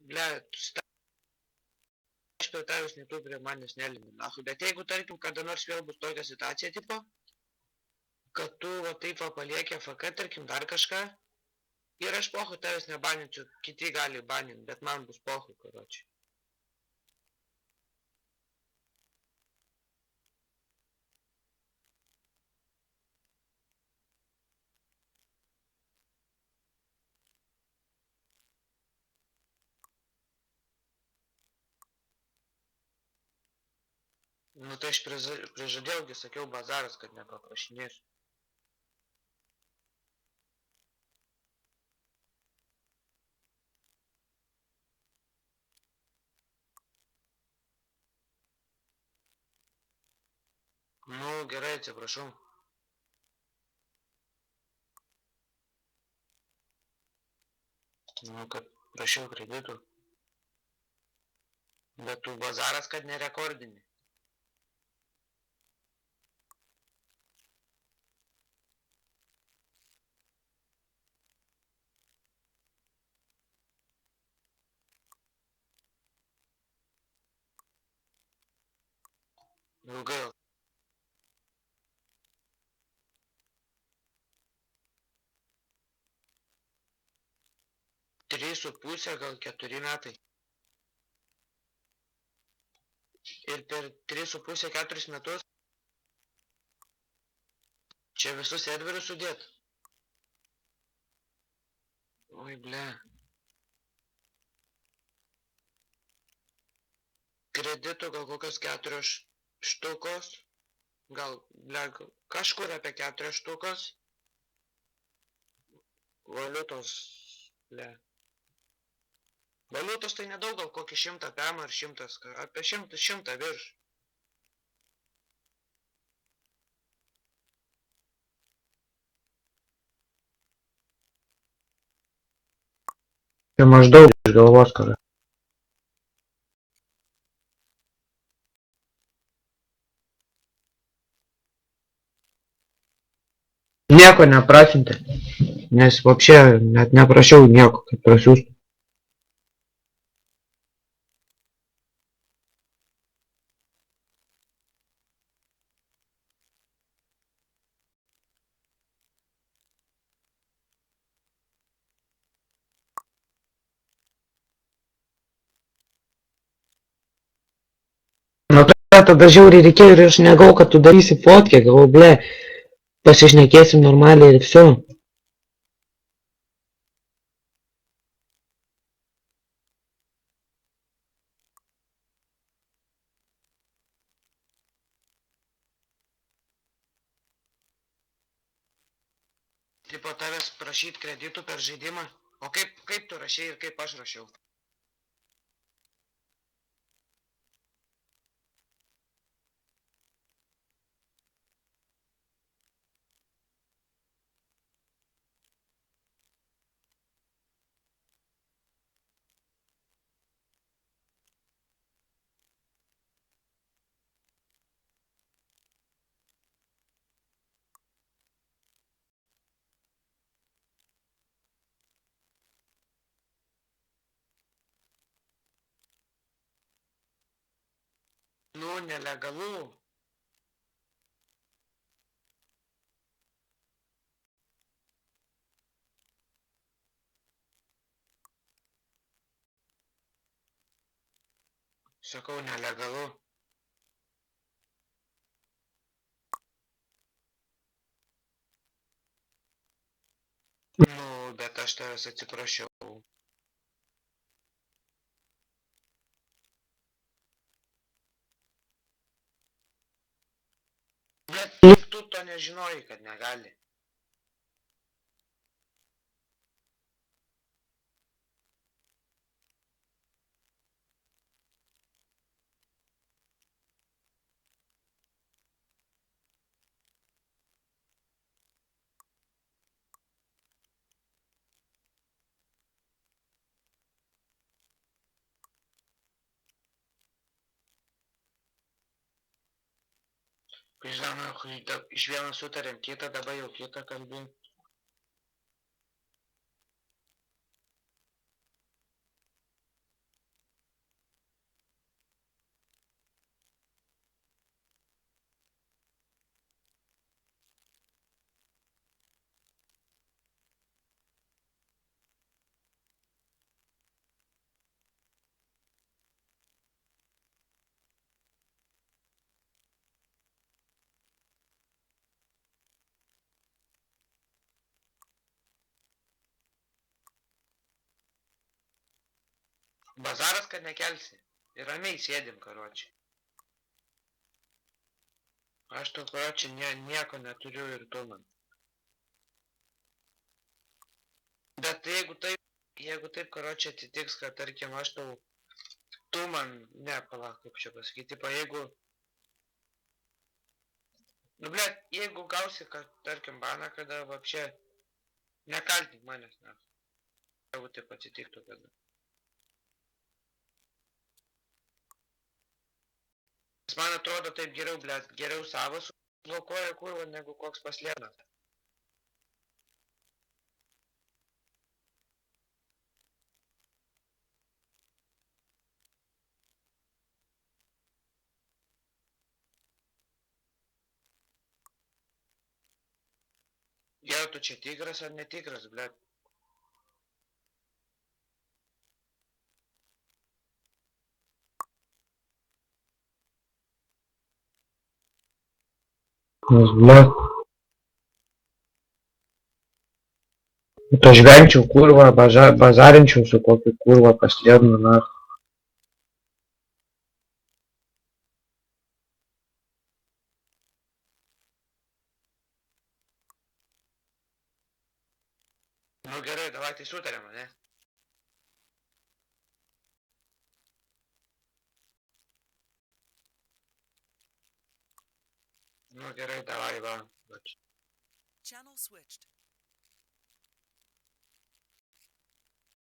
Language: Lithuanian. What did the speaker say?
Ble, aš prie tavęs nei tu prie manęs nelimi, nahui. Bet jeigu, tarkim, kada nors vėl bus tokia situacija, tipo, kad tu va taip va palieki FK, tarkim, dar kažką, ir aš pohu tavęs nebaninčiau, kiti gali baninti, bet man bus pohu, karočiui. Nu tai aš prižadėjaugi, sakiau bazaras, kad nepaprašinėsiu. Nu, gerai, atsiprašau. Nu, kad prašiau kreditų. Bet tu bazaras, kad nerekordinį. Ilgai. 3,5 gal 4 metai. Ir per 3,5-4 metus čia visus serverius sudėt. Oi, ble. Kreditų gal kokios 4 štukos. Gal, ble, kažkur apie 4 štukos. Valiutos, ble. Valiutos tai nedaug, gal kokį 100 PM ar 100, apie 100 virš. Čia maždaug iš galvos, kada. Nieko neprašinti, nes vapšė net neprašiau nieko, kad prasiūstų. Nu tada žiauriai reikėjo ir aš negau, kad tu darysi fotkę, galvoju, ble, pasišnekėsim normaliai ir viso. Tipo tavęs prašyt kreditų per žaidimą, o kaip tu rašei ir kaip aš rašiau? Nu, nelegalu. Sakau, nelegalu. Nu, bet aš tavęs atsiprašiau. Bet tu to nežinojai, kad negali. Žinoma, iš vieno sutarėm kitą, dabar jau kitą kalbim. Bazaras, kad nekelsi. Ir ramiai sėdim, karočiui. Aš to, karočiui, nieko neturiu ir tu man. Bet jeigu taip, karočiui, atitiks, kad, tarkim, aš tau, tu man, ne, palauk, kaip čia pasakyti, tipo, jeigu, nu, blet, jeigu gausi, kad, tarkim, baną, kada, vapšė, nekaltink manęs, ne. Jeigu taip atsitiktų, kada. Nes man atrodo taip geriau, blet, geriau savo sublokuoja kurva, negu koks paslėnas. Jau tu čia tikras ar netikras, blet. Nes, blet, to žvengčiau kurva, bazarinčiau su kokiu kurva paslėnu, na. Nu gerai, davai tai sutarėm, ne? Nu gerai, davai, va. Channel switched.